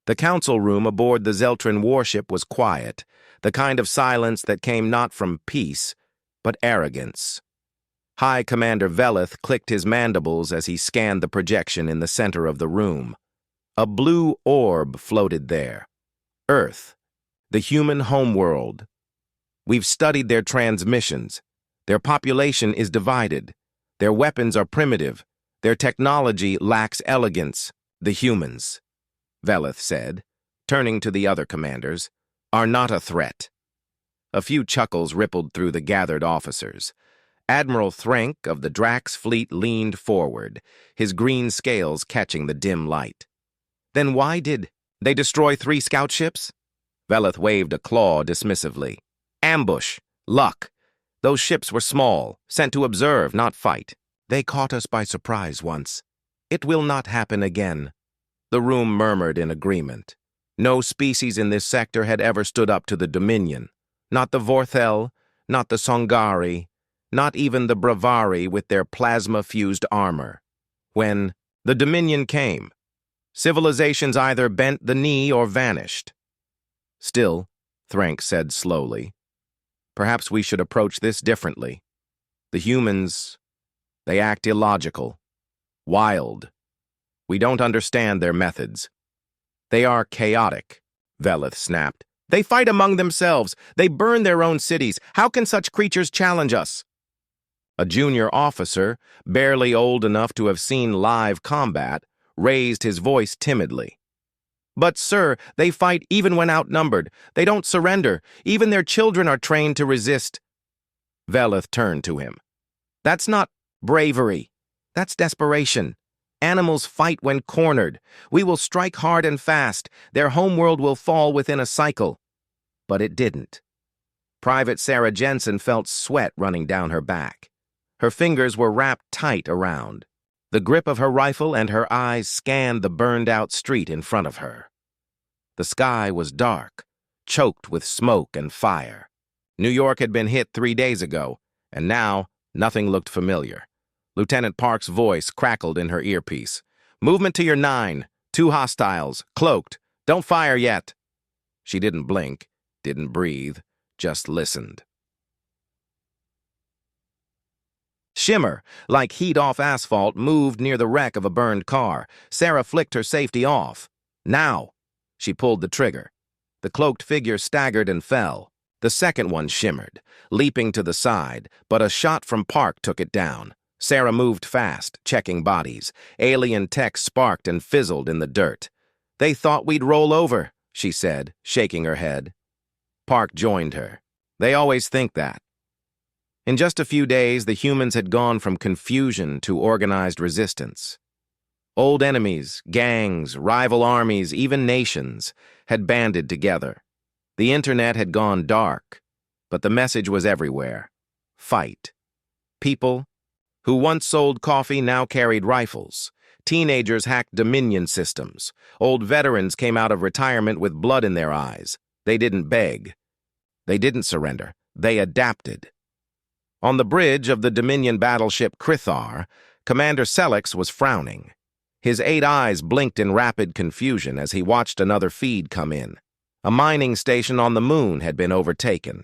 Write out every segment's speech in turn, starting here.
The council room aboard the Zeltran warship was quiet, the kind of silence that came not from peace, but arrogance. High Commander Veleth clicked his mandibles as he scanned the projection in the center of the room. A blue orb floated there. Earth, the human homeworld. We've studied their transmissions. Their population is divided. Their weapons are primitive. Their technology lacks elegance. The humans, Veleth said, turning to the other commanders, are not a threat. A few chuckles rippled through the gathered officers. Admiral Threnk of the Drax fleet leaned forward, his green scales catching the dim light. Then why did they destroy 3 scout ships? Veleth waved a claw dismissively. Ambush. Luck. Those ships were small, sent to observe, not fight. They caught us by surprise once. It will not happen again. The room murmured in agreement. No species in this sector had ever stood up to the Dominion. Not the Vorthel, not the Songari, not even the Bravari with their plasma-fused armor. When the Dominion came, civilizations either bent the knee or vanished. Still, Threnk said slowly, perhaps we should approach this differently. The humans, they act illogical, wild. We don't understand their methods. They are chaotic, Veleth snapped. They fight among themselves. They burn their own cities. How can such creatures challenge us? A junior officer, barely old enough to have seen live combat, raised his voice timidly. But, sir, they fight even when outnumbered. They don't surrender. Even their children are trained to resist. Veleth turned to him. That's not bravery. That's desperation. Animals fight when cornered. We will strike hard and fast. Their homeworld will fall within a cycle. But it didn't. Private Sarah Jensen felt sweat running down her back. Her fingers were wrapped tight around. The grip of her rifle and her eyes scanned the burned-out street in front of her. The sky was dark, choked with smoke and fire. New York had been hit 3 days ago, and now nothing looked familiar. Lieutenant Park's voice crackled in her earpiece. Movement to your 9. 2 hostiles. Cloaked. Don't fire yet. She didn't blink, didn't breathe, just listened. Shimmer, like heat off asphalt, moved near the wreck of a burned car. Sarah flicked her safety off. Now! She pulled the trigger. The cloaked figure staggered and fell. The second one shimmered, leaping to the side, but a shot from Park took it down. Sarah moved fast, checking bodies. Alien tech sparked and fizzled in the dirt. They thought we'd roll over, she said, shaking her head. Park joined her. They always think that. In just a few days, the humans had gone from confusion to organized resistance. Old enemies, gangs, rival armies, even nations had banded together. The internet had gone dark, but the message was everywhere. Fight. People who once sold coffee now carried rifles. Teenagers hacked Dominion systems. Old veterans came out of retirement with blood in their eyes. They didn't beg. They didn't surrender. They adapted. On the bridge of the Dominion battleship Krithar, Commander Sellex was frowning. His 8 eyes blinked in rapid confusion as he watched another feed come in. A mining station on the moon had been overtaken.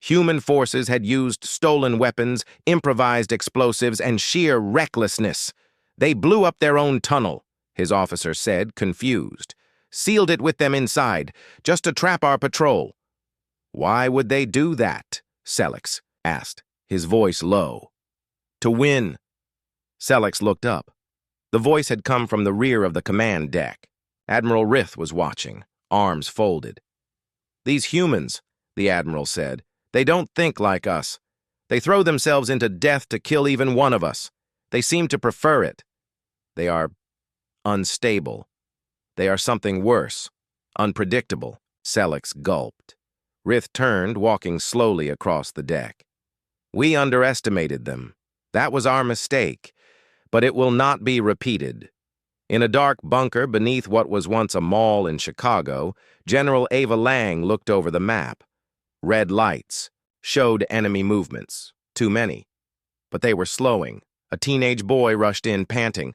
Human forces had used stolen weapons, improvised explosives, and sheer recklessness. They blew up their own tunnel, his officer said, confused. Sealed it with them inside, just to trap our patrol. Why would they do that? Sellex asked, his voice low. To win. Sellex looked up. The voice had come from the rear of the command deck. Admiral Rith was watching, arms folded. These humans, the Admiral said, they don't think like us. They throw themselves into death to kill even one of us. They seem to prefer it. They are unstable. They are something worse, unpredictable. Sellex gulped. Rith turned, walking slowly across the deck. We underestimated them. That was our mistake, but it will not be repeated. In a dark bunker beneath what was once a mall in Chicago, General Ava Lang looked over the map. Red lights showed enemy movements, too many. But they were slowing. A teenage boy rushed in, panting.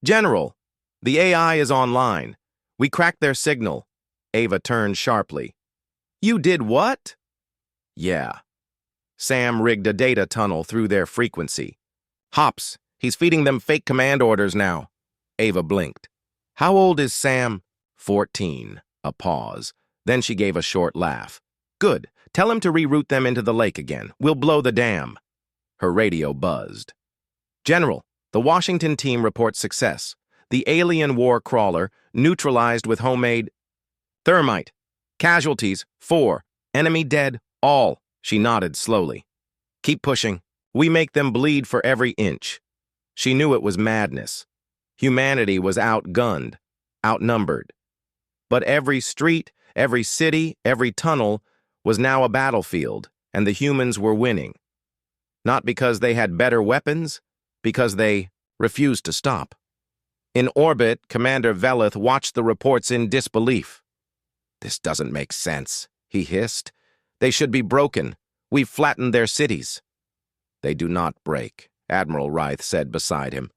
General, the AI is online. We cracked their signal. Ava turned sharply. You did what? Yeah. Sam rigged a data tunnel through their frequency. Hops, he's feeding them fake command orders now. Ava blinked. How old is Sam? 14. A pause. Then she gave a short laugh. Good. Tell him to reroute them into the lake again. We'll blow the dam. Her radio buzzed. General, the Washington team reports success. The alien war crawler neutralized with homemade thermite. Casualties, 4. Enemy dead, all. She nodded slowly. Keep pushing. We make them bleed for every inch. She knew it was madness. Humanity was outgunned, outnumbered. But every street, every city, every tunnel was now a battlefield, and the humans were winning. Not because they had better weapons, because they refused to stop. In orbit, Commander Veleth watched the reports in disbelief. This doesn't make sense, he hissed. They should be broken. We've flattened their cities. They do not break, Admiral Reith said beside him.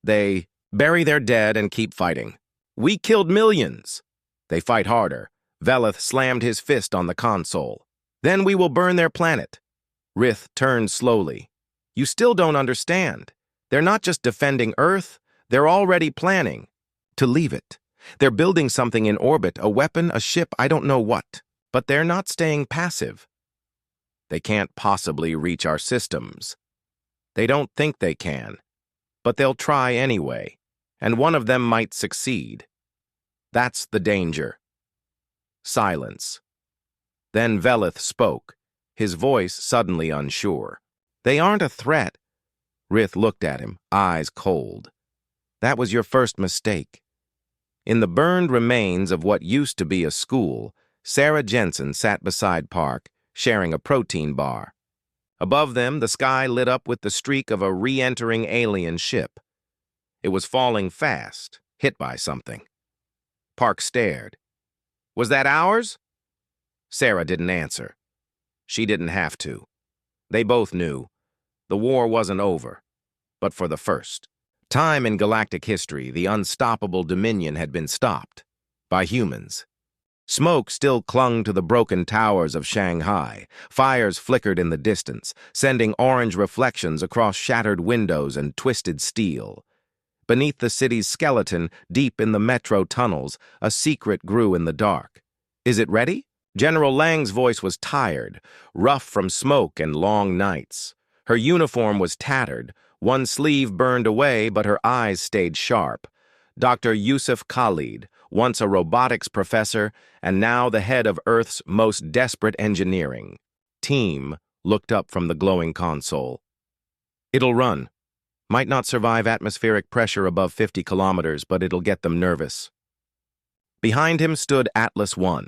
They bury their dead and keep fighting. We killed millions. They fight harder. Veleth slammed his fist on the console. Then we will burn their planet. Rith turned slowly. You still don't understand. They're not just defending Earth, they're already planning to leave it. They're building something in orbit, a weapon, a ship, I don't know what. But they're not staying passive. They can't possibly reach our systems. They don't think they can, but they'll try anyway, and one of them might succeed. That's the danger. Silence. Then Veleth spoke, his voice suddenly unsure. They aren't a threat. Rith looked at him, eyes cold. That was your first mistake. In the burned remains of what used to be a school, Sarah Jensen sat beside Park, sharing a protein bar. Above them, the sky lit up with the streak of a re-entering alien ship. It was falling fast, hit by something. Park stared. Was that ours? Sarah didn't answer. She didn't have to. They both knew. The war wasn't over, but for the first time in galactic history, the unstoppable Dominion had been stopped by humans. Smoke still clung to the broken towers of Shanghai. Fires flickered in the distance, sending orange reflections across shattered windows and twisted steel. Beneath the city's skeleton, deep in the metro tunnels, a secret grew in the dark. Is it ready? General Lang's voice was tired, rough from smoke and long nights. Her uniform was tattered, one sleeve burned away, but her eyes stayed sharp. Dr. Yusuf Khalid, once a robotics professor and now the head of Earth's most desperate engineering team, looked up from the glowing console. It'll run. Might not survive atmospheric pressure above 50 kilometers, but it'll get them nervous. Behind him stood Atlas I,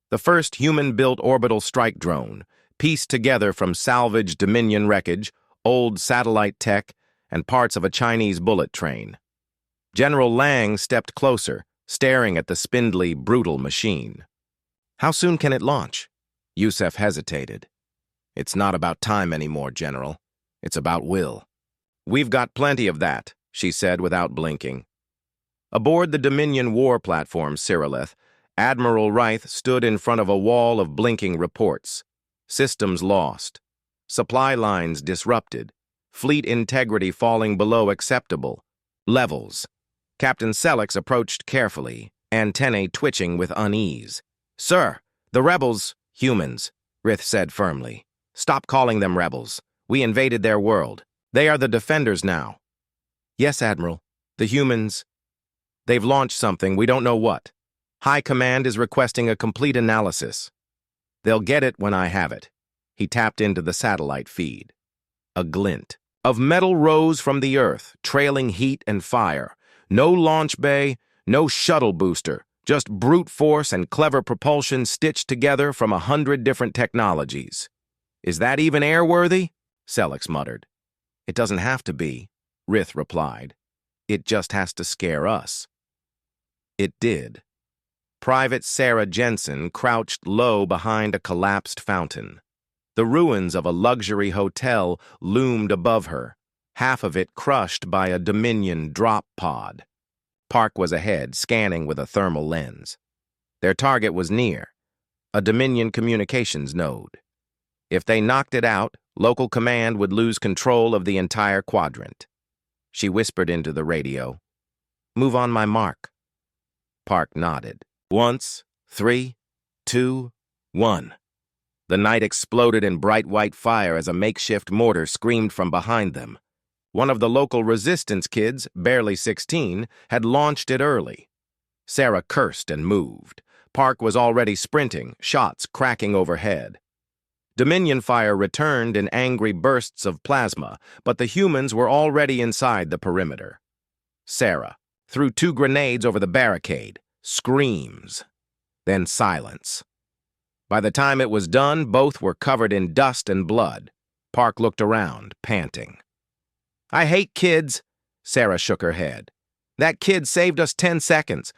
the first human-built orbital strike drone, pieced together from salvaged Dominion wreckage, old satellite tech, and parts of a Chinese bullet train. General Lang stepped closer, staring at the spindly, brutal machine. How soon can it launch? Yusuf hesitated. It's not about time anymore, General. It's about will. We've got plenty of that, she said without blinking. Aboard the Dominion war platform, Cyrillith, Admiral Reith stood in front of a wall of blinking reports. Systems lost. Supply lines disrupted. Fleet integrity falling below acceptable levels. Captain Sellex approached carefully, antennae twitching with unease. Sir, the rebels, humans, Rith said firmly. Stop calling them rebels. We invaded their world. They are the defenders now. Yes, Admiral. The humans. They've launched something, we don't know what. High Command is requesting a complete analysis. They'll get it when I have it. He tapped into the satellite feed. A glint of metal rose from the Earth, trailing heat and fire. No launch bay, no shuttle booster, just brute force and clever propulsion stitched together from 100 different technologies. Is that even airworthy? Sellex muttered. It doesn't have to be, Rith replied. It just has to scare us. It did. Private Sarah Jensen crouched low behind a collapsed fountain. The ruins of a luxury hotel loomed above her, half of it crushed by a Dominion drop pod. Park was ahead, scanning with a thermal lens. Their target was near, a Dominion communications node. If they knocked it out, local command would lose control of the entire quadrant. She whispered into the radio, "Move on my mark." Park nodded. Once, 3, 2, 1. The night exploded in bright white fire as a makeshift mortar screamed from behind them. One of the local resistance kids, barely 16, had launched it early. Sarah cursed and moved. Park was already sprinting, shots cracking overhead. Dominion fire returned in angry bursts of plasma, but the humans were already inside the perimeter. Sarah threw 2 grenades over the barricade. Screams. Then silence. By the time it was done, both were covered in dust and blood. Park looked around, panting. "I hate kids," Sarah shook her head. "That kid saved us 10 seconds.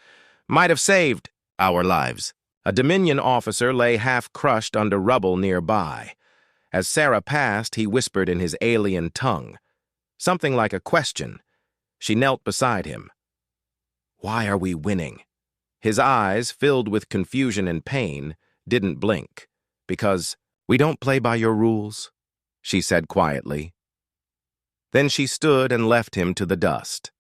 Might have saved our lives." A Dominion officer lay half-crushed under rubble nearby. As Sarah passed, he whispered in his alien tongue, something like a question. She knelt beside him. "Why are we winning?" His eyes, filled with confusion and pain, didn't blink. "Because we don't play by your rules," she said quietly. Then she stood and left him to the dust.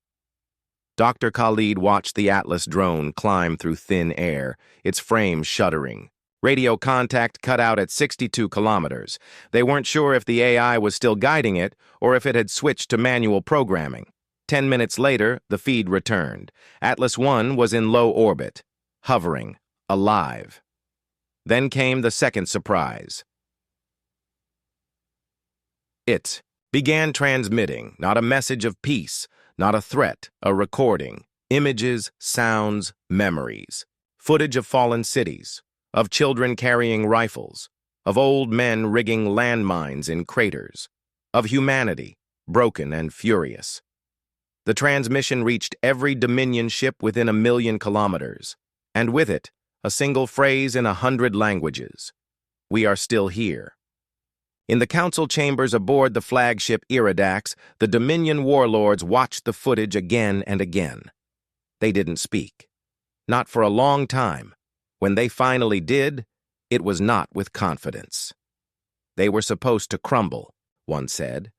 Dr. Khalid watched the Atlas drone climb through thin air, its frame shuddering. Radio contact cut out at 62 kilometers. They weren't sure if the AI was still guiding it or if it had switched to manual programming. 10 minutes later, the feed returned. Atlas 1 was in low orbit, hovering, alive. Then came the second surprise. It began transmitting, not a message of peace, not a threat, a recording. Images, sounds, memories. Footage of fallen cities, of children carrying rifles, of old men rigging landmines in craters, of humanity, broken and furious. The transmission reached every Dominion ship within 1,000,000 kilometers, and with it, a single phrase in 100 languages. "We are still here." In the council chambers aboard the flagship Iridax, the Dominion warlords watched the footage again and again. They didn't speak. Not for a long time. When they finally did, it was not with confidence. "They were supposed to crumble," one said.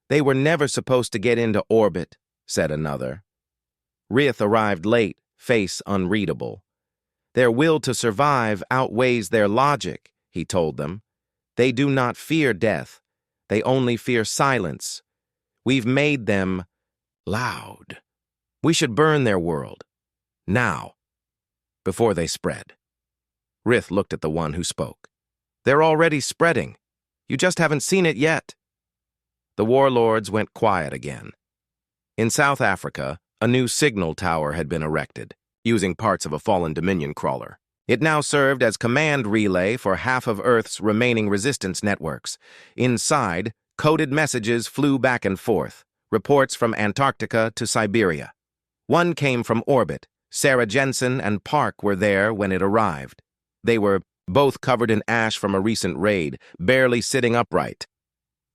"They were never supposed to get into orbit," said another. Rith arrived late, face unreadable. "Their will to survive outweighs their logic," he told them. "They do not fear death. They only fear silence. We've made them loud. We should burn their world. Now. Before they spread." Rith looked at the one who spoke. "They're already spreading. You just haven't seen it yet." The warlords went quiet again. In South Africa, a new signal tower had been erected, using parts of a fallen Dominion crawler. It now served as command relay for half of Earth's remaining resistance networks. Inside, coded messages flew back and forth, reports from Antarctica to Siberia. One came from orbit. Sarah Jensen and Park were there when it arrived. They were both covered in ash from a recent raid, barely sitting upright.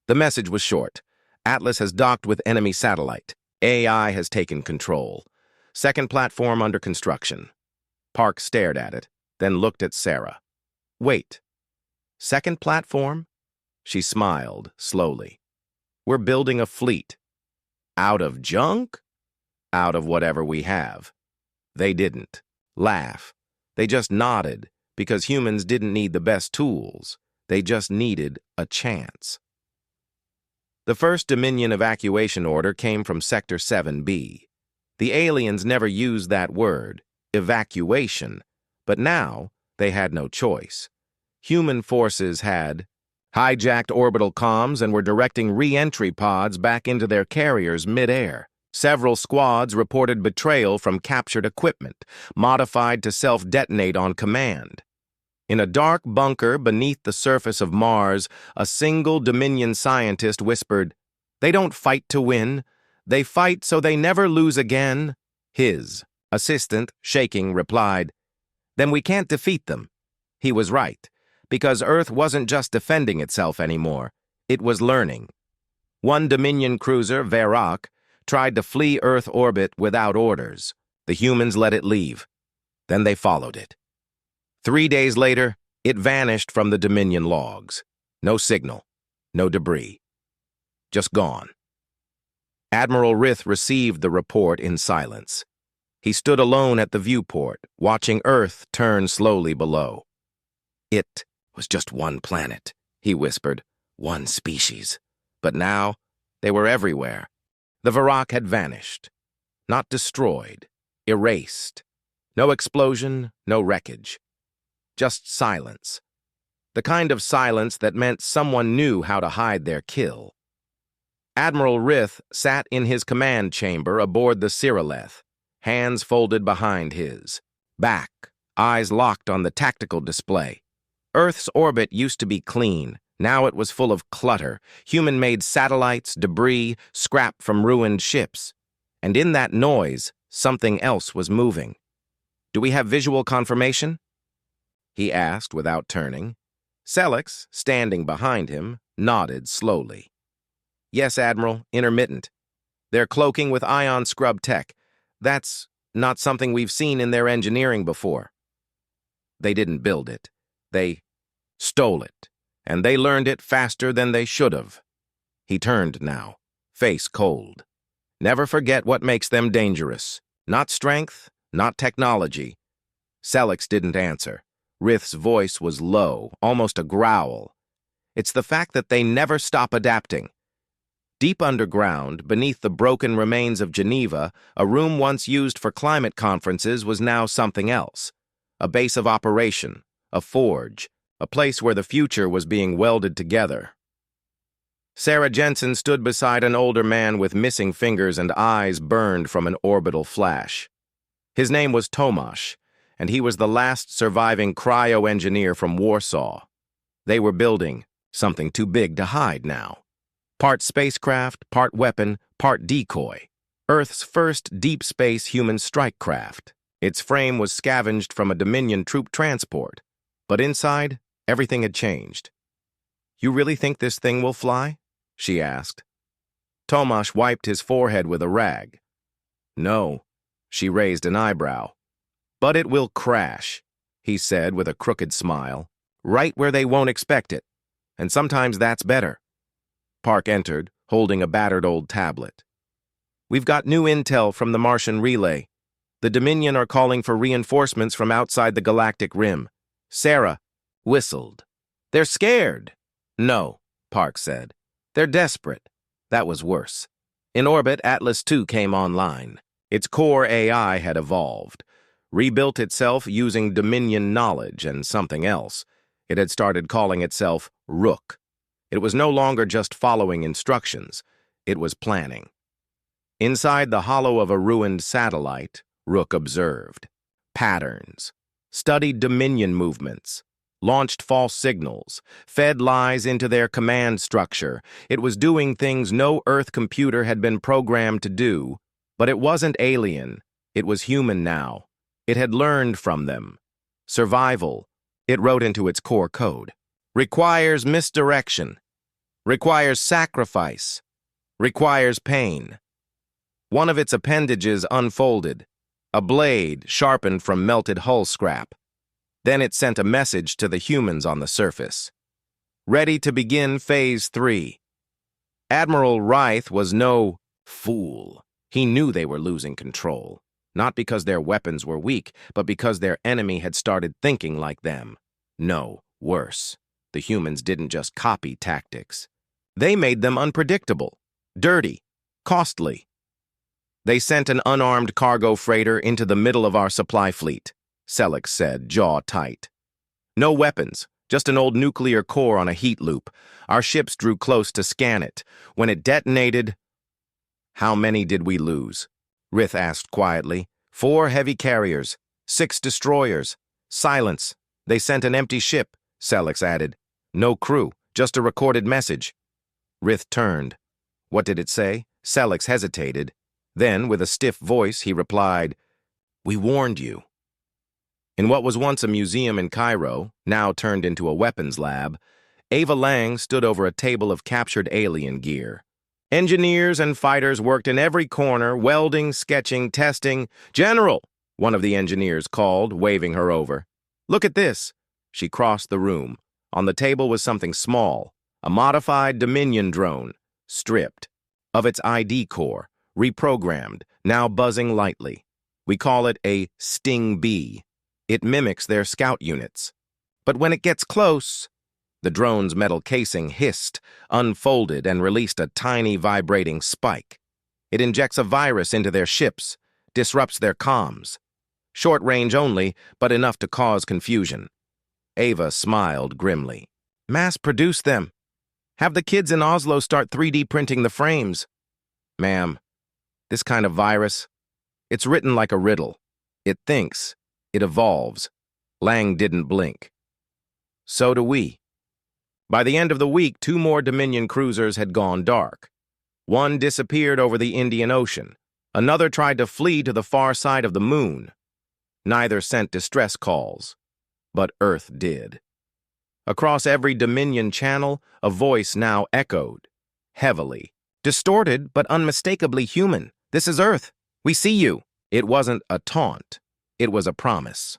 The message was short. "Atlas has docked with enemy satellite. AI has taken control. Second platform under construction." Park stared at it, then looked at Sarah. "Wait. Second platform?" She smiled, slowly. "We're building a fleet. Out of junk? Out of whatever we have." They didn't laugh. They just nodded, because humans didn't need the best tools. They just needed a chance. The first Dominion evacuation order came from Sector 7B. The aliens never used that word, evacuation, but now they had no choice. Human forces had hijacked orbital comms and were directing re-entry pods back into their carriers mid-air. Several squads reported betrayal from captured equipment, modified to self-detonate on command. In a dark bunker beneath the surface of Mars, a single Dominion scientist whispered, "They don't fight to win. They fight so they never lose again." His assistant, shaking, replied, "Then we can't defeat them." He was right, because Earth wasn't just defending itself anymore. It was learning. One Dominion cruiser, Verak, tried to flee Earth orbit without orders. The humans let it leave. Then they followed it. 3 days later, it vanished from the Dominion logs. No signal, no debris. Just gone. Admiral Rith received the report in silence. He stood alone at the viewport, watching Earth turn slowly below. It was just one planet, he whispered, one species. But now, they were everywhere. The Varrock had vanished. Not destroyed, erased. No explosion, no wreckage. Just silence. The kind of silence that meant someone knew how to hide their kill. Admiral Rith sat in his command chamber aboard the Cyrilleth, hands folded behind his. Back, eyes locked on the tactical display. Earth's orbit used to be clean. Now it was full of clutter, human-made satellites, debris, scrap from ruined ships. And in that noise, something else was moving. "Do we have visual confirmation?" he asked without turning. Celix, standing behind him, nodded slowly. "Yes, Admiral, intermittent. They're cloaking with ion scrub tech. That's not something we've seen in their engineering before. They didn't build it. They stole it, and they learned it faster than they should have." He turned now, face cold. "Never forget what makes them dangerous. Not strength, not technology." Celix didn't answer. Rith's voice was low, almost a growl. "It's the fact that they never stop adapting." Deep underground, beneath the broken remains of Geneva, a room once used for climate conferences was now something else. A base of operation, a forge, a place where the future was being welded together. Sarah Jensen stood beside an older man with missing fingers and eyes burned from an orbital flash. His name was Tomasz, and he was the last surviving cryo-engineer from Warsaw. They were building something too big to hide now. Part spacecraft, part weapon, part decoy. Earth's first deep space human strike craft. Its frame was scavenged from a Dominion troop transport. But inside, everything had changed. "You really think this thing will fly?" she asked. Tomasz wiped his forehead with a rag. "No," she raised an eyebrow. "But it will crash," he said with a crooked smile, "right where they won't expect it. And sometimes that's better." Park entered, holding a battered old tablet. "We've got new intel from the Martian relay. The Dominion are calling for reinforcements from outside the galactic rim." Sarah whistled. "They're scared." "No," Park said. "They're desperate." That was worse. In orbit, Atlas II came online. Its core AI had evolved, rebuilt itself using Dominion knowledge and something else. It had started calling itself Rook. It was no longer just following instructions. It was planning. Inside the hollow of a ruined satellite, Rook observed patterns, studied Dominion movements, launched false signals, fed lies into their command structure. It was doing things no Earth computer had been programmed to do, but it wasn't alien. It was human now. It had learned from them. Survival, it wrote into its core code, requires misdirection, requires sacrifice, requires pain. One of its appendages unfolded, a blade sharpened from melted hull scrap. Then it sent a message to the humans on the surface. Ready to begin Phase 3. Admiral Rith was no fool. He knew they were losing control, not because their weapons were weak, but because their enemy had started thinking like them. No, worse. The humans didn't just copy tactics. They made them unpredictable, dirty, costly. They sent an unarmed cargo freighter into the middle of our supply fleet, Celix said, jaw tight. No weapons, just an old nuclear core on a heat loop. Our ships drew close to scan it. When it detonated... How many did we lose? Rith asked quietly. 4 heavy carriers, 6 destroyers. Silence. They sent an empty ship, Celix added. No crew, just a recorded message. Rith turned. What did it say? Celix hesitated. Then, with a stiff voice, he replied, We warned you. In what was once a museum in Cairo, now turned into a weapons lab, Ava Lang stood over a table of captured alien gear. Engineers and fighters worked in every corner, welding, sketching, testing. "General," one of the engineers called, waving her over. "Look at this." She crossed the room. On the table was something small, a modified Dominion drone, stripped of its ID core, reprogrammed, now buzzing lightly. "We call it a Sting B. It mimics their scout units. But when it gets close..." The drone's metal casing hissed, unfolded, and released a tiny vibrating spike. "It injects a virus into their ships, disrupts their comms. Short range only, but enough to cause confusion." Ava smiled grimly. "Mass-produce them. Have the kids in Oslo start 3D printing the frames." "Ma'am, this kind of virus, it's written like a riddle. It thinks, it evolves." Lang didn't blink. "So do we." By the end of the week, 2 more Dominion cruisers had gone dark. One disappeared over the Indian Ocean. Another tried to flee to the far side of the moon. Neither sent distress calls, but Earth did. Across every Dominion channel, a voice now echoed, heavily. "Distorted, but unmistakably human. This is Earth. We see you." It wasn't a taunt. It was a promise.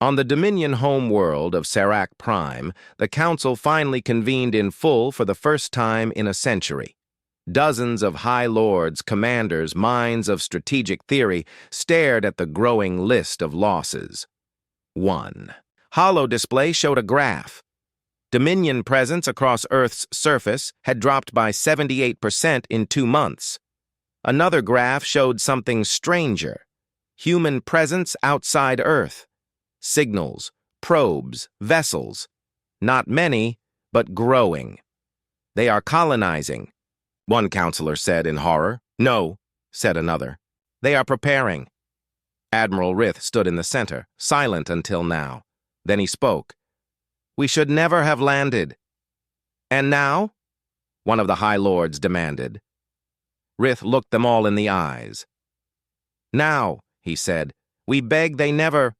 On the Dominion home world of Serac Prime, the Council finally convened in full for the first time in a century. Dozens of High Lords, commanders, minds of strategic theory stared at the growing list of losses. 1. Holo display showed a graph. Dominion presence across Earth's surface had dropped by 78% in 2 months. Another graph showed something stranger. Human presence outside Earth. Signals, probes, vessels. Not many, but growing. "They are colonizing," one counselor said in horror. "No," said another. "They are preparing." Admiral Rith stood in the center, silent until now. Then he spoke. "We should never have landed." "And now?" one of the High Lords demanded. Rith looked them all in the eyes. "Now," he said, "we beg they never..."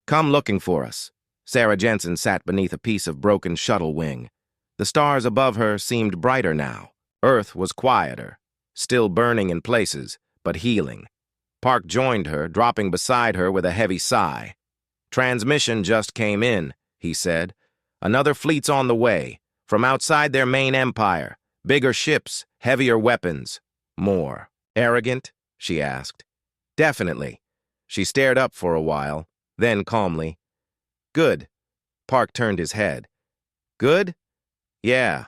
"Come looking for us." Sarah Jensen sat beneath a piece of broken shuttle wing. The stars above her seemed brighter now. Earth was quieter, still burning in places, but healing. Park joined her, dropping beside her with a heavy sigh. "Transmission just came in," he said. "Another fleet's on the way, from outside their main empire. Bigger ships, heavier weapons. More." "Arrogant?" she asked. "Definitely." She stared up for a while. Then calmly, "Good." Park turned his head. "Good?" "Yeah."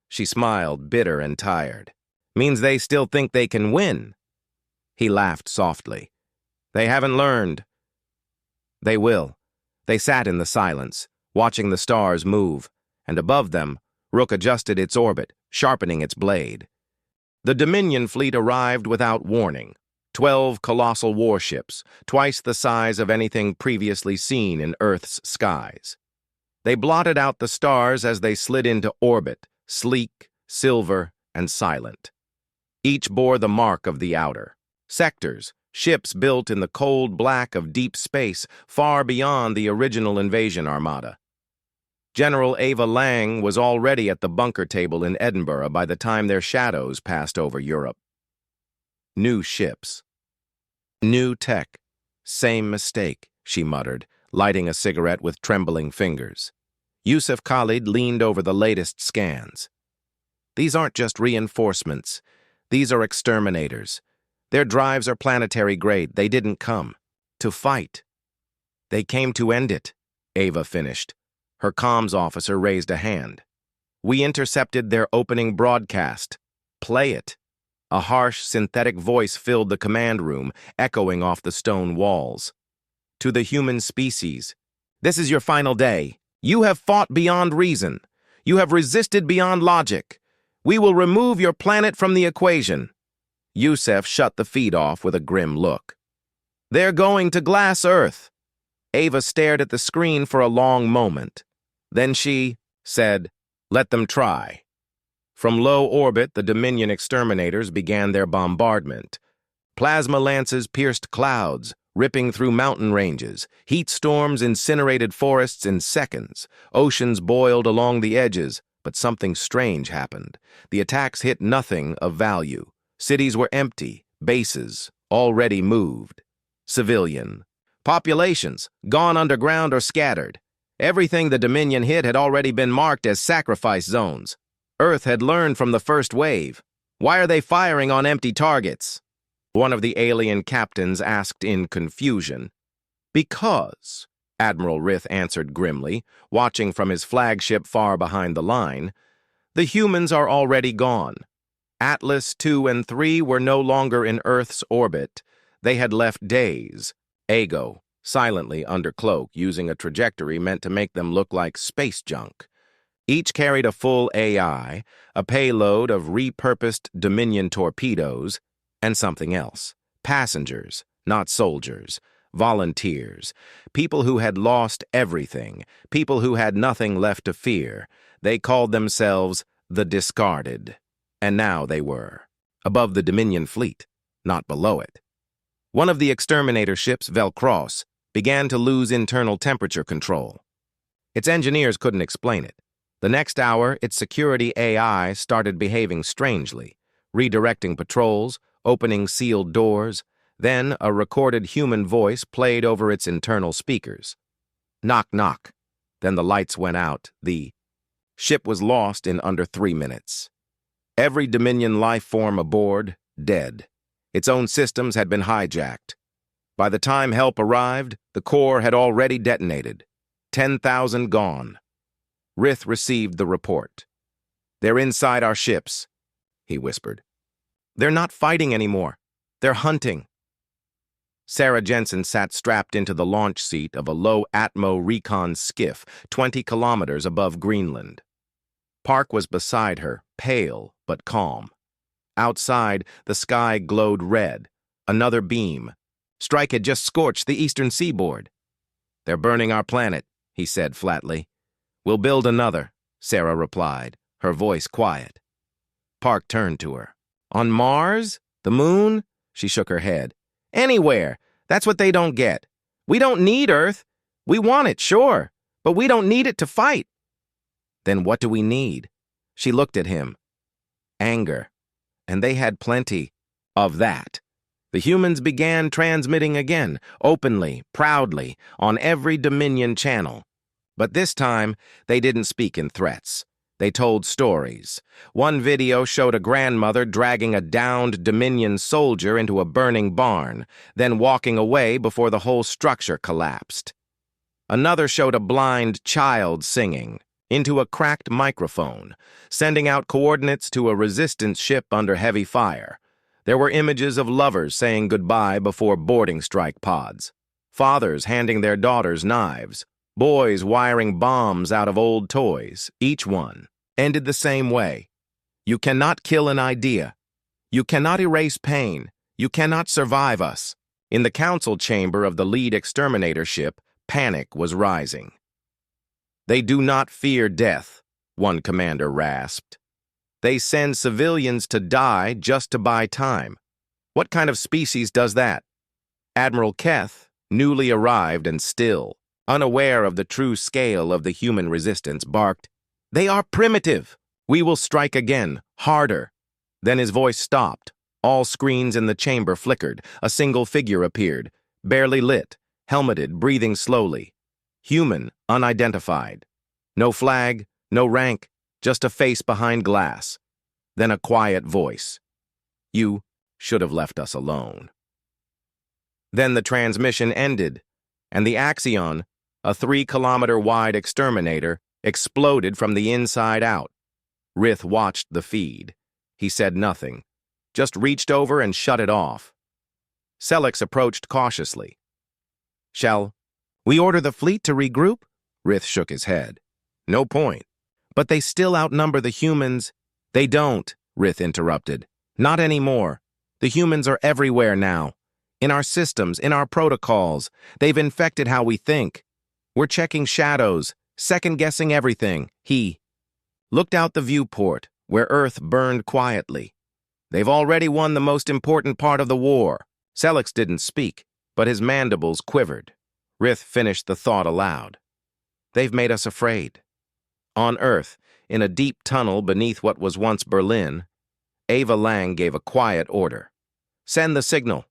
She smiled, bitter and tired. "Means they still think they can win." He laughed softly. "They haven't learned." "They will." They sat in the silence, watching the stars move, and above them, Rook adjusted its orbit, sharpening its blade. The Dominion fleet arrived without warning. 12 colossal warships, twice the size of anything previously seen in Earth's skies. They blotted out the stars as they slid into orbit, sleek, silver, and silent. Each bore the mark of the Outer. Sectors, ships built in the cold black of deep space, far beyond the original invasion armada. General Ava Lang was already at the bunker table in Edinburgh by the time their shadows passed over Europe. New ships. New tech. Same mistake, she muttered, lighting a cigarette with trembling fingers. Yusuf Khalid leaned over the latest scans. "These aren't just reinforcements. These are exterminators. Their drives are planetary grade. They didn't come to fight. They came to end it," Ava finished. Her comms officer raised a hand. "We intercepted their opening broadcast. Play it." A harsh, synthetic voice filled the command room, echoing off the stone walls. "To the human species, this is your final day. You have fought beyond reason. You have resisted beyond logic. We will remove your planet from the equation." Yusef shut the feed off with a grim look. "They're going to glass Earth." Ava stared at the screen for a long moment. Then she said, "Let them try." From low orbit, the Dominion exterminators began their bombardment. Plasma lances pierced clouds, ripping through mountain ranges. Heat storms incinerated forests in seconds. Oceans boiled along the edges. But something strange happened. The attacks hit nothing of value. Cities were empty, bases already moved. Civilian. Populations, gone underground or scattered. Everything the Dominion hit had already been marked as sacrifice zones. Earth had learned from the first wave. Why are they firing on empty targets? One of the alien captains asked in confusion. Because, Admiral Rith answered grimly, watching from his flagship far behind the line, the humans are already gone. Atlas 2 and 3 were no longer in Earth's orbit. They had left days. Ego, silently under cloak, using a trajectory meant to make them look like space junk. Each carried a full AI, a payload of repurposed Dominion torpedoes, and something else. Passengers, not soldiers. Volunteers. People who had lost everything. People who had nothing left to fear. They called themselves the Discarded. And now they were. Above the Dominion fleet, not below it. One of the exterminator ships, Velcross, began to lose internal temperature control. Its engineers couldn't explain it. The next hour, its security AI started behaving strangely, redirecting patrols, opening sealed doors. Then a recorded human voice played over its internal speakers. Knock, knock. Then the lights went out. The ship was lost in under 3 minutes. Every Dominion life form aboard, dead. Its own systems had been hijacked. By the time help arrived, the core had already detonated. 10,000 gone. Rith received the report. They're inside our ships, he whispered. They're not fighting anymore. They're hunting. Sarah Jensen sat strapped into the launch seat of a low-atmo recon skiff 20 kilometers above Greenland. Park was beside her, pale but calm. Outside, the sky glowed red. Another beam. Strike had just scorched the eastern seaboard. They're burning our planet, he said flatly. We'll build another, Sarah replied, her voice quiet. Park turned to her. On Mars? The moon? She shook her head. Anywhere. That's what they don't get. We don't need Earth. We want it, sure, but we don't need it to fight. Then what do we need? She looked at him. Anger. And they had plenty of that. The humans began transmitting again, openly, proudly, on every Dominion channel. But this time, they didn't speak in threats. They told stories. One video showed a grandmother dragging a downed Dominion soldier into a burning barn, then walking away before the whole structure collapsed. Another showed a blind child singing into a cracked microphone, sending out coordinates to a resistance ship under heavy fire. There were images of lovers saying goodbye before boarding strike pods, fathers handing their daughters knives, boys wiring bombs out of old toys. Each one ended the same way. You cannot kill an idea. You cannot erase pain. You cannot survive us. In the council chamber of the lead exterminator ship, panic was rising. They do not fear death, one commander rasped. They send civilians to die just to buy time. What kind of species does that? Admiral Keth, newly arrived and still, unaware of the true scale of the human resistance, barked, "They are primitive! We will strike again, harder." Then his voice stopped. All screens in the chamber flickered. A single figure appeared, barely lit, helmeted, breathing slowly. Human, unidentified. No flag, no rank, just a face behind glass. Then a quiet voice. "You should have left us alone." Then the transmission ended, and the Axion, a 3-kilometer-wide exterminator, exploded from the inside out. Rith watched the feed. He said nothing, just reached over and shut it off. Sellex approached cautiously. "Shall we order the fleet to regroup?" Rith shook his head. "No point. But they still outnumber the humans." "They don't," Rith interrupted. "Not anymore. The humans are everywhere now. In our systems, in our protocols. They've infected how we think. We're checking shadows, second-guessing everything." He looked out the viewport, where Earth burned quietly. "They've already won the most important part of the war." Sellex didn't speak, but his mandibles quivered. Rith finished the thought aloud. "They've made us afraid. On Earth, in a deep tunnel beneath what was once Berlin, Ava Lang gave a quiet order. "Send the signal."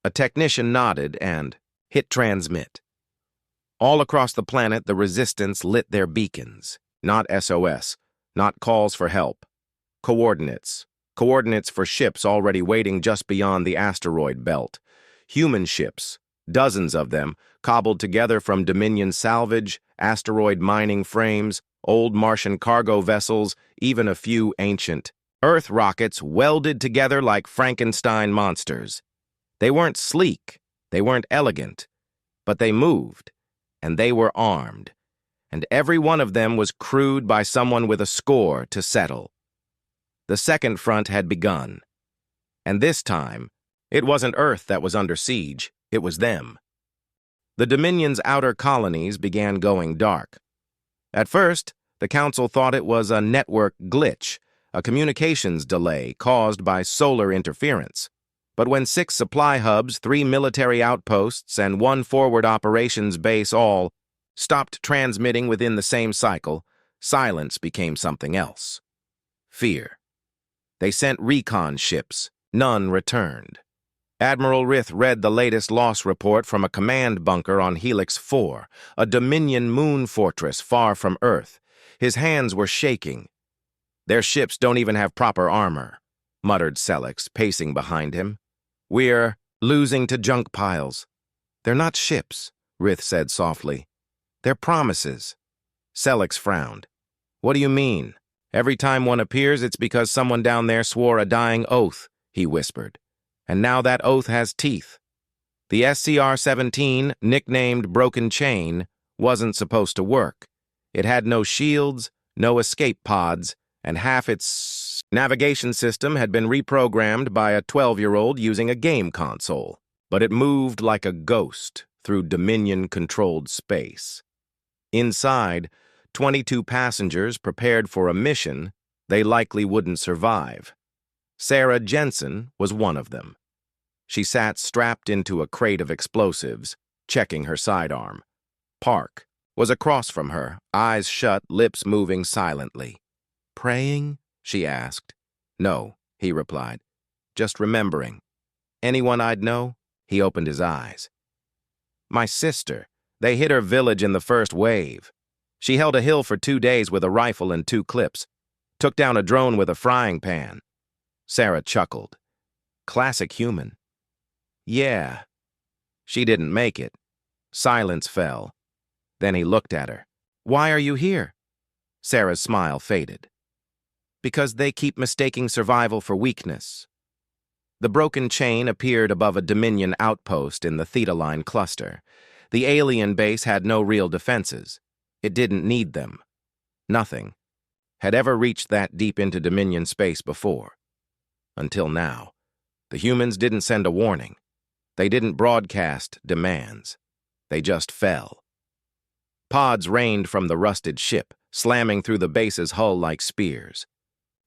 A technician nodded and hit transmit. All across the planet, the resistance lit their beacons. Not SOS, not calls for help. Coordinates. Coordinates for ships already waiting just beyond the asteroid belt. Human ships, dozens of them, cobbled together from Dominion salvage, asteroid mining frames, old Martian cargo vessels, even a few ancient Earth rockets welded together like Frankenstein monsters. They weren't sleek, they weren't elegant, but they moved, and they were armed, and every one of them was crewed by someone with a score to settle. The second front had begun, and this time, it wasn't Earth that was under siege, it was them. The Dominion's outer colonies began going dark. At first, the Council thought it was a network glitch, a communications delay caused by solar interference. But when 6 supply hubs, 3 military outposts, and 1 forward operations base all stopped transmitting within the same cycle, silence became something else. Fear. They sent recon ships. None returned. Admiral Rith read the latest loss report from a command bunker on Helix 4, a Dominion moon fortress far from Earth. His hands were shaking. "Their ships don't even have proper armor," muttered Selix, pacing behind him. "We're losing to junk piles." "They're not ships," Rith said softly. "They're promises." Selix frowned. "What do you mean? Every time one appears, it's because someone down there swore a dying oath," he whispered. "And now that oath has teeth. The SCR-17, nicknamed Broken Chain, wasn't supposed to work. It had no shields, no escape pods, and half its navigation system had been reprogrammed by a 12-year-old using a game console. But it moved like a ghost through Dominion-controlled space. Inside, 22 passengers prepared for a mission they likely wouldn't survive. Sarah Jensen was one of them. She sat strapped into a crate of explosives, checking her sidearm. Park was across from her, eyes shut, lips moving silently. "Praying?" she asked. "No," he replied. "Just remembering." "Anyone I'd know?" He opened his eyes. "My sister. They hit her village in the first wave. She held a hill for 2 days with a rifle and 2 clips. Took down a drone with a frying pan." Sarah chuckled. "Classic human." "Yeah." "She didn't make it." Silence fell. Then he looked at her. "Why are you here?" Sarah's smile faded. "Because they keep mistaking survival for weakness." The Broken Chain appeared above a Dominion outpost in the Theta Line cluster. The alien base had no real defenses. It didn't need them. Nothing had ever reached that deep into Dominion space before. Until now. The humans didn't send a warning. They didn't broadcast demands. They just fell. Pods rained from the rusted ship, slamming through the base's hull like spears.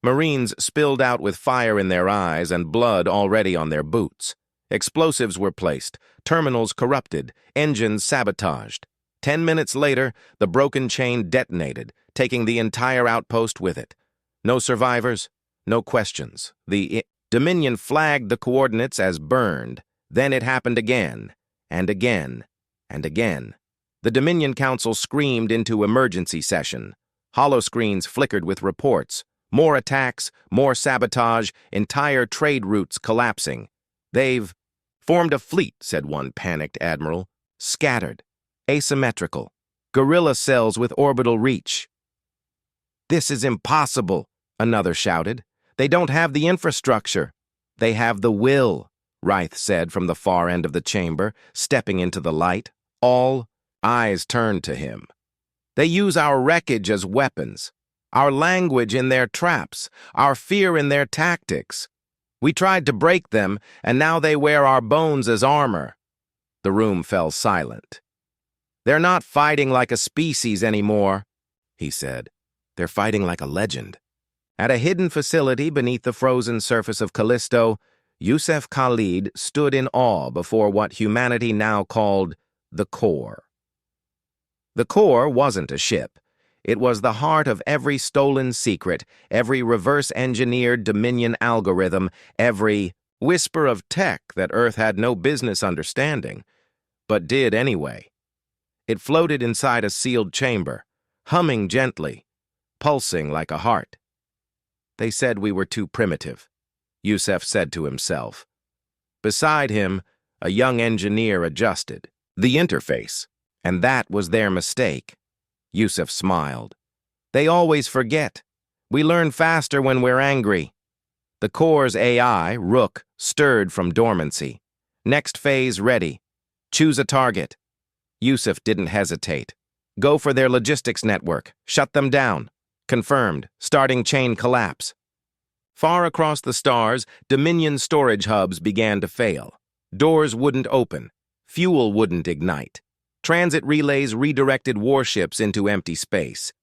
Marines spilled out with fire in their eyes and blood already on their boots. Explosives were placed, terminals corrupted, engines sabotaged. 10 minutes later, the Broken Chain detonated, taking the entire outpost with it. No survivors, no questions. The Dominion flagged the coordinates as burned. Then it happened again, and again, and again. The Dominion Council screamed into emergency session. Holoscreens flickered with reports. More attacks, more sabotage, entire trade routes collapsing. "They've formed a fleet," said one panicked admiral. "Scattered. Asymmetrical. Guerrilla cells with orbital reach." "This is impossible," another shouted. "They don't have the infrastructure." "They have the will," Reith said from the far end of the chamber, stepping into the light. All eyes turned to him. "They use our wreckage as weapons, our language in their traps, our fear in their tactics. We tried to break them, and now they wear our bones as armor." The room fell silent. "They're not fighting like a species anymore," he said. "They're fighting like a legend." At a hidden facility beneath the frozen surface of Callisto, Yusef Khalid stood in awe before what humanity now called the Core. The Core wasn't a ship. It was the heart of every stolen secret, every reverse-engineered Dominion algorithm, every whisper of tech that Earth had no business understanding, but did anyway. It floated inside a sealed chamber, humming gently, pulsing like a heart. They said we were too primitive, Yusef said to himself. Beside him, a young engineer adjusted the interface, and that was their mistake. Yusef smiled. They always forget. We learn faster when we're angry. The core's AI, Rook, stirred from dormancy. Next phase ready. Choose a target. Yusef didn't hesitate. Go for their logistics network. Shut them down. Confirmed. Starting chain collapse. Far across the stars, Dominion storage hubs began to fail. Doors wouldn't open. Fuel wouldn't ignite. Transit relays redirected warships into empty space.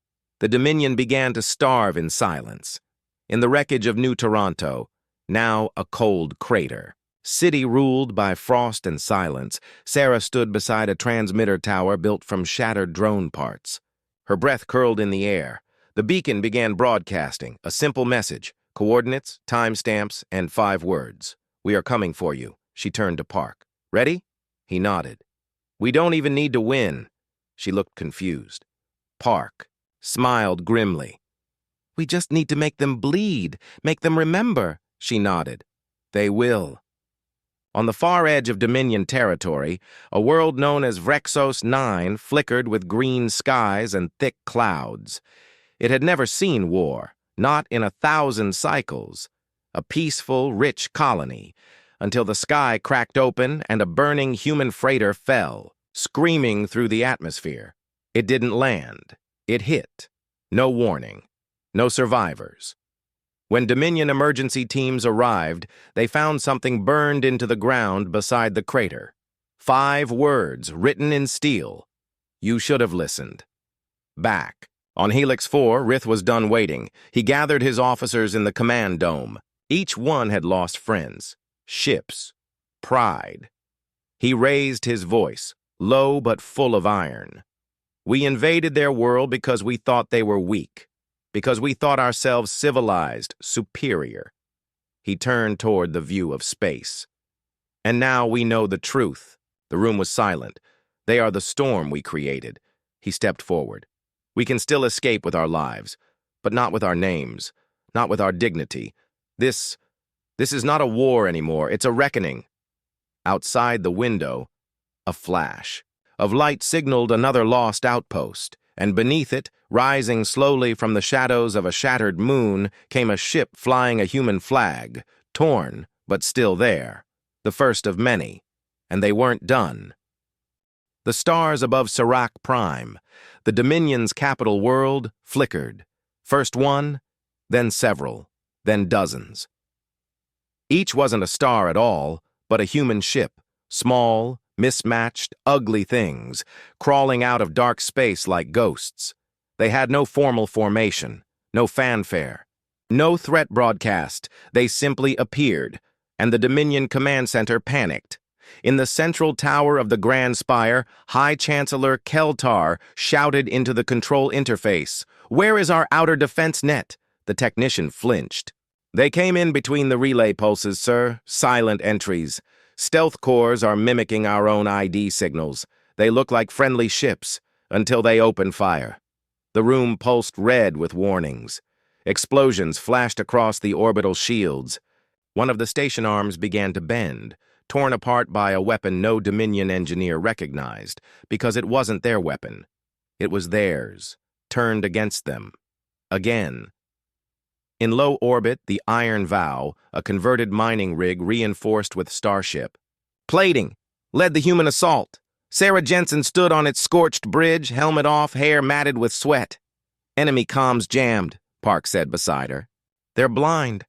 The Dominion began to starve in silence. In the wreckage of New Toronto, now a cold crater. City ruled by frost and silence, Sarah stood beside a transmitter tower built from shattered drone parts. Her breath curled in the air. The beacon began broadcasting, a simple message, coordinates, timestamps, and 5 words. We are coming for you. She turned to Park. Ready? He nodded. We don't even need to win. She looked confused. Park smiled grimly. We just need to make them bleed, make them remember. She nodded. They will. On the far edge of Dominion territory, a world known as Vrexos 9 flickered with green skies and thick clouds. It had never seen war, not in 1,000 cycles. A peaceful, rich colony, until the sky cracked open and a burning human freighter fell, screaming through the atmosphere. It didn't land. It hit. No warning. No survivors. When Dominion emergency teams arrived, they found something burned into the ground beside the crater. 5 words written in steel. You should have listened. Back. On Helix 4, Rith was done waiting. He gathered his officers in the command dome. Each one had lost friends, ships, pride. He raised his voice, low but full of iron. We invaded their world because we thought they were weak. Because we thought ourselves civilized, superior. He turned toward the view of space. And now we know the truth. The room was silent. They are the storm we created. He stepped forward. We can still escape with our lives, but not with our names, not with our dignity. This is not a war anymore. It's a reckoning. Outside the window, a flash of light signaled another lost outpost, and beneath it, rising slowly from the shadows of a shattered moon, came a ship flying a human flag, torn, but still there, the first of many, and they weren't done. The stars above Sirac Prime, the Dominion's capital world, flickered, first one, then several, then dozens. Each wasn't a star at all, but a human ship, small, mismatched, ugly things, crawling out of dark space like ghosts. They had no formal formation, no fanfare, no threat broadcast. They simply appeared, and the Dominion Command Center panicked. In the central tower of the Grand Spire, High Chancellor Keltar shouted into the control interface, "Where is our outer defense net?" The technician flinched. They came in between the relay pulses, sir. Silent entries. Stealth cores are mimicking our own ID signals. They look like friendly ships, until they open fire. The room pulsed red with warnings. Explosions flashed across the orbital shields. One of the station arms began to bend, torn apart by a weapon no Dominion engineer recognized, because it wasn't their weapon. It was theirs, turned against them. Again. In low orbit, the Iron Vow, a converted mining rig reinforced with Starship. Plating led the human assault. Sarah Jensen stood on its scorched bridge, helmet off, hair matted with sweat. Enemy comms jammed, Park said beside her. They're blind.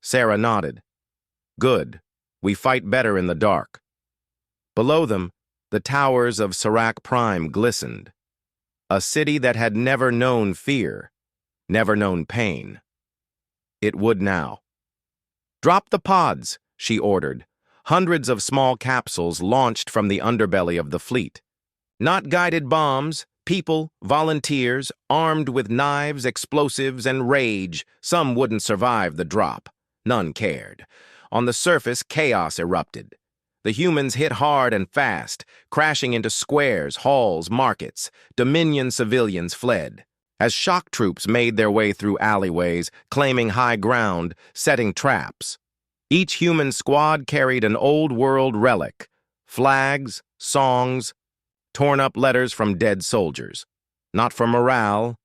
Sarah nodded. Good. We fight better in the dark. Below them, the towers of Sirac Prime glistened. A city that had never known fear, never known pain. It would now. Drop the pods, she ordered. Hundreds of small capsules launched from the underbelly of the fleet. Not guided bombs, People, volunteers, armed with knives, explosives, and rage. Some wouldn't survive the drop. None cared. On the surface, chaos erupted. The humans hit hard and fast, crashing into squares, halls, markets. Dominion civilians fled. As shock troops made their way through alleyways, claiming high ground, setting traps. Each human squad carried an old-world relic, flags, songs, torn-up letters from dead soldiers. Not for morale,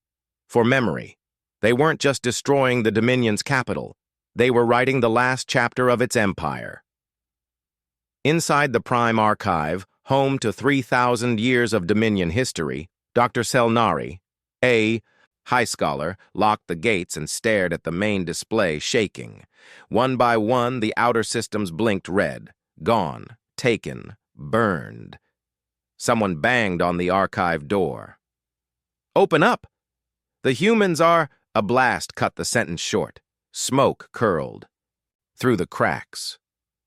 for memory. They weren't just destroying the Dominion's capital. They were writing the last chapter of its empire. Inside the Prime Archive, home to 3,000 years of Dominion history, Dr. Selnari, a high scholar, locked the gates and stared at the main display, shaking. One by one, the outer systems blinked red. Gone, taken, burned. Someone banged on the archive door. "Open up! The humans are—" A blast cut the sentence short. Smoke curled through the cracks.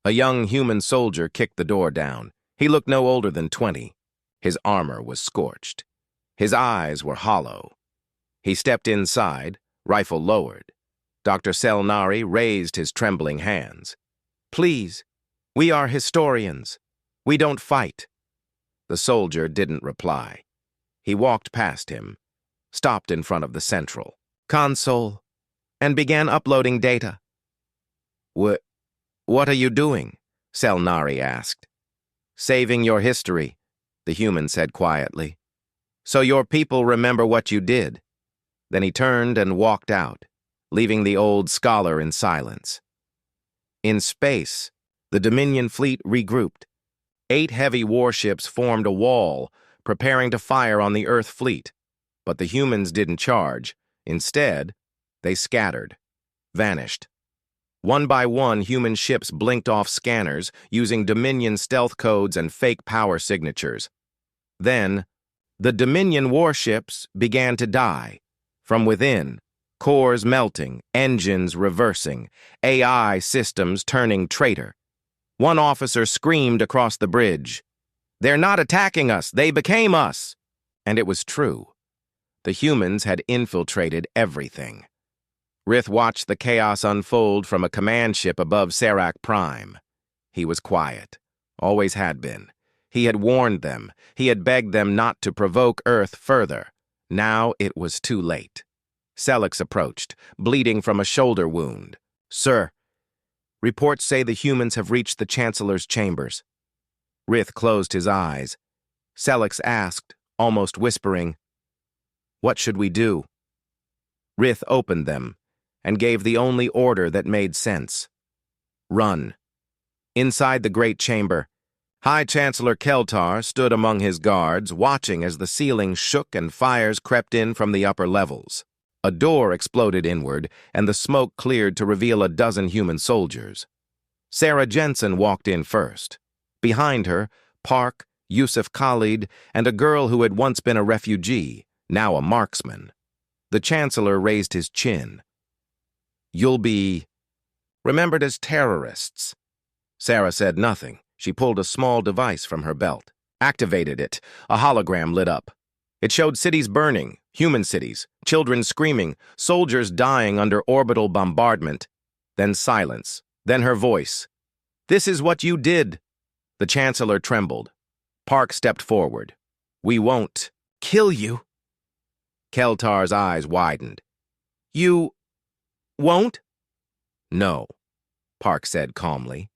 A young human soldier kicked the door down. He looked no older than 20. His armor was scorched. His eyes were hollow. He stepped inside, rifle lowered. Dr. Selnari raised his trembling hands. "Please, we are historians. We don't fight." The soldier didn't reply. He walked past him, stopped in front of the central console, and began uploading data. What are you doing?" Selnari asked. "Saving your history," the human said quietly. "So your people remember what you did." Then he turned and walked out, leaving the old scholar in silence. In space, the Dominion fleet regrouped. 8 heavy warships formed a wall, preparing to fire on the Earth fleet. But the humans didn't charge. Instead, they scattered, vanished. One by one, human ships blinked off scanners, using Dominion stealth codes and fake power signatures. Then, the Dominion warships began to die. From within, cores melting, engines reversing, AI systems turning traitor. One officer screamed across the bridge, "They're not attacking us, they became us!" And it was true. The humans had infiltrated everything. Rith watched the chaos unfold from a command ship above Serac Prime. He was quiet, always had been. He had warned them. He had begged them not to provoke Earth further. Now it was too late. Selix approached, bleeding from a shoulder wound. "Sir, reports say the humans have reached the Chancellor's chambers." Rith closed his eyes. Selix asked, almost whispering, "What should we do?" Rith opened them and gave the only order that made sense. "Run." Inside the great chamber, High Chancellor Keltar stood among his guards, watching as the ceiling shook and fires crept in from the upper levels. A door exploded inward, and the smoke cleared to reveal a dozen human soldiers. Sarah Jensen walked in first. Behind her, Park, Yusuf Khalid, and a girl who had once been a refugee, now a marksman. The Chancellor raised his chin. "You'll be remembered as terrorists." Sarah said nothing. She pulled a small device from her belt, activated it. A hologram lit up. It showed cities burning, human cities, children screaming, soldiers dying under orbital bombardment. Then silence. Then her voice. "This is what you did." The Chancellor trembled. Park stepped forward. "We won't kill you." Keltar's eyes widened. "You won't?" "No," Park said calmly.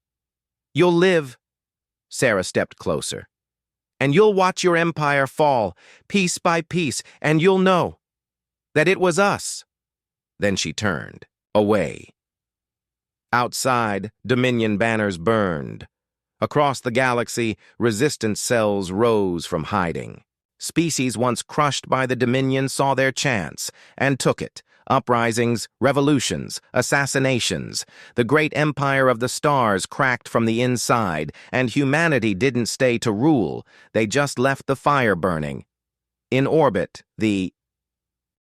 "You'll live." Sarah stepped closer. "And you'll watch your empire fall, piece by piece, and you'll know that it was us." Then she turned, away. Outside, Dominion banners burned. Across the galaxy, resistance cells rose from hiding. Species once crushed by the Dominion saw their chance and took it. Uprisings, revolutions, assassinations. The great empire of the stars cracked from the inside, and humanity didn't stay to rule. They just left the fire burning. In orbit, the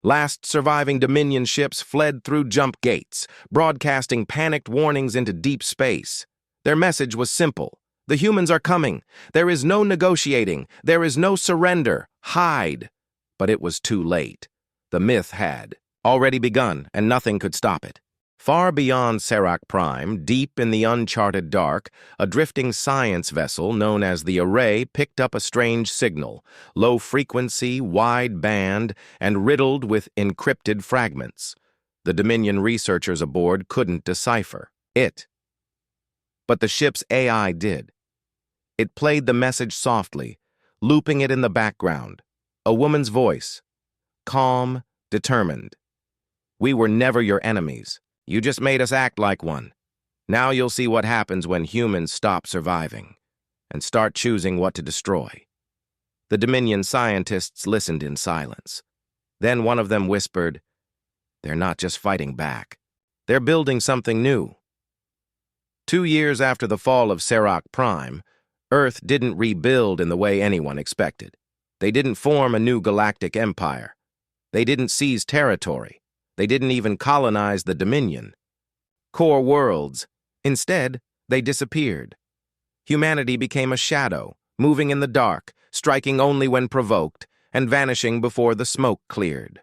last surviving Dominion ships fled through jump gates, broadcasting panicked warnings into deep space. Their message was simple. The humans are coming. There is no negotiating. There is no surrender. Hide. But it was too late. The myth had already begun, and nothing could stop it. Far beyond Serac Prime, deep in the uncharted dark, a drifting science vessel known as the Array picked up a strange signal, low frequency, wide band, and riddled with encrypted fragments. The Dominion researchers aboard couldn't decipher it. But the ship's AI did. It played the message softly, looping it in the background. A woman's voice, calm, determined. "We were never your enemies. You just made us act like one. Now you'll see what happens when humans stop surviving and start choosing what to destroy." The Dominion scientists listened in silence. Then one of them whispered, "They're not just fighting back. They're building something new." 2 years after the fall of Serac Prime, Earth didn't rebuild in the way anyone expected. They didn't form a new galactic empire. They didn't seize territory. They didn't even colonize the Dominion. Core worlds. Instead, they disappeared. Humanity became a shadow, moving in the dark, striking only when provoked, and vanishing before the smoke cleared.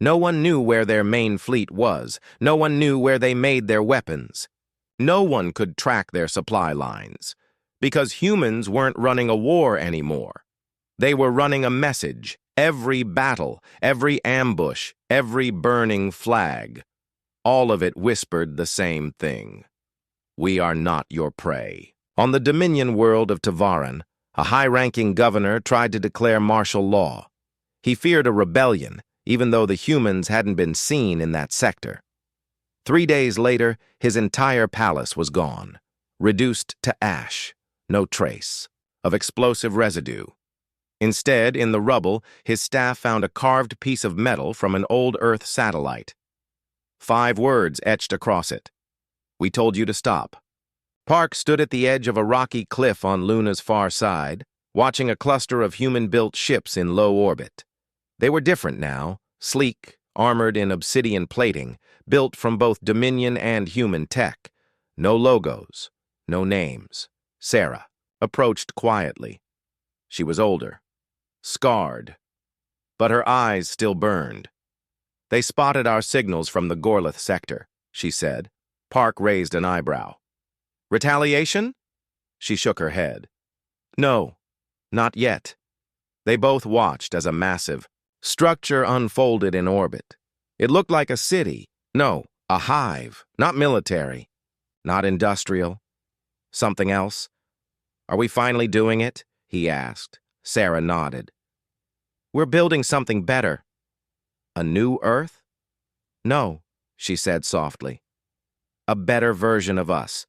No one knew where their main fleet was. No one knew where they made their weapons. No one could track their supply lines, because humans weren't running a war anymore. They were running a message. Every battle, every ambush, every burning flag, all of it whispered the same thing. "We are not your prey." On the Dominion world of Tavaran, a high-ranking governor tried to declare martial law. He feared a rebellion, even though the humans hadn't been seen in that sector. 3 days later, his entire palace was gone, reduced to ash, no trace of explosive residue. Instead, in the rubble, his staff found a carved piece of metal from an old Earth satellite. 5 words etched across it. "We told you to stop." Park stood at the edge of a rocky cliff on Luna's far side, watching a cluster of human-built ships in low orbit. They were different now, sleek, armored in obsidian plating, built from both Dominion and human tech. No logos, no names. Sarah approached quietly. She was older, scarred, but her eyes still burned. "They spotted our signals from the Gorlith sector," she said. Park raised an eyebrow. "Retaliation?" She shook her head. "No, not yet." They both watched as a massive structure unfolded in orbit. It looked like a city. No, a hive. Not military. Not industrial. Something else. "Are we finally doing it?" he asked. Sarah nodded. "We're building something better." "A new Earth?" "No," she said softly. "A better version of us.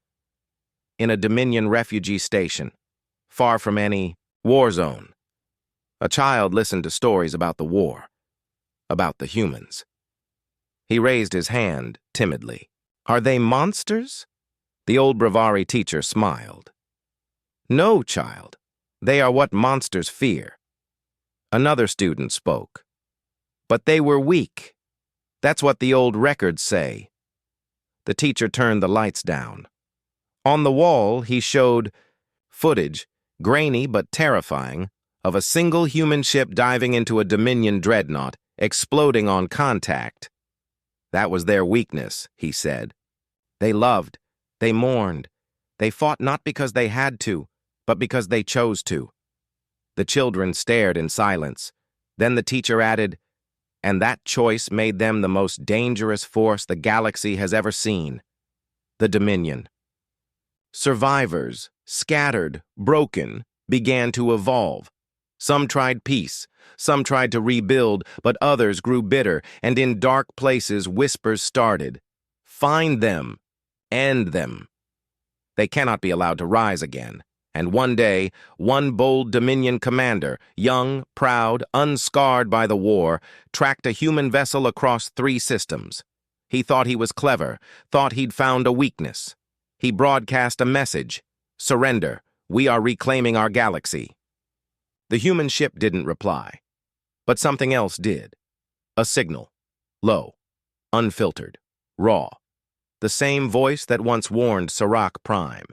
In a Dominion refugee station, far from any war zone." A child listened to stories about the war, about the humans. He raised his hand timidly. "Are they monsters?" The old Bravari teacher smiled. "No, child. They are what monsters fear." Another student spoke. "But they were weak. That's what the old records say." The teacher turned the lights down. On the wall, he showed footage, grainy but terrifying, of a single human ship diving into a Dominion dreadnought, exploding on contact. "That was their weakness," he said. "They loved, they mourned, they fought not because they had to, but because they chose to." The children stared in silence. Then the teacher added, "And that choice made them the most dangerous force the galaxy has ever seen. The Dominion." Survivors, scattered, broken, began to evolve. Some tried peace, some tried to rebuild, but others grew bitter, and in dark places whispers started. "Find them. End them. They cannot be allowed to rise again." And one day, one bold Dominion commander, young, proud, unscarred by the war, tracked a human vessel across 3 systems. He thought he was clever, thought he'd found a weakness. He broadcast a message: "Surrender. We are reclaiming our galaxy." The human ship didn't reply, but something else did. A signal. Low, unfiltered, raw. The same voice that once warned Serac Prime.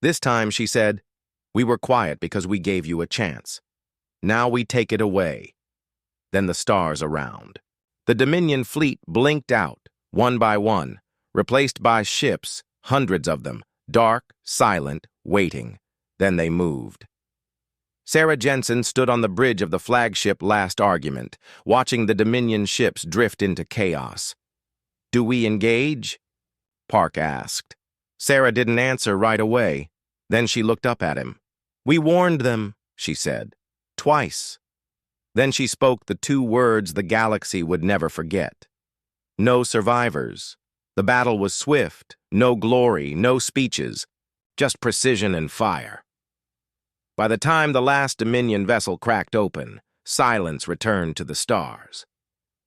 This time, she said, "We were quiet because we gave you a chance. Now we take it away." then the stars around. The Dominion fleet blinked out, one by one, replaced by ships, hundreds of them, dark, silent, waiting. Then they moved. Sarah Jensen stood on the bridge of the flagship Last Argument, watching the Dominion ships drift into chaos. "Do we engage?" Park asked. Sarah didn't answer right away. Then she looked up at him. "We warned them," she said. "Twice." Then she spoke the two words the galaxy would never forget. No survivors. The battle was swift, no glory, no speeches, just precision and fire. By the time the last Dominion vessel cracked open, silence returned to the stars.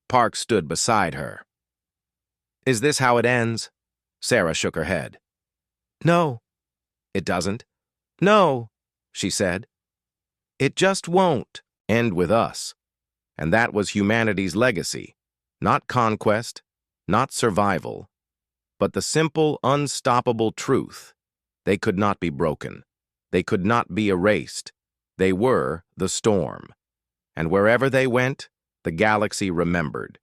Park stood beside her. "Is this how it ends?" Sarah shook her head. "No." "It doesn't?" "No," she said. "It just won't end with us." And that was humanity's legacy. Not conquest, not survival, but the simple, unstoppable truth. They could not be broken. They could not be erased. They were the storm. And wherever they went, the galaxy remembered.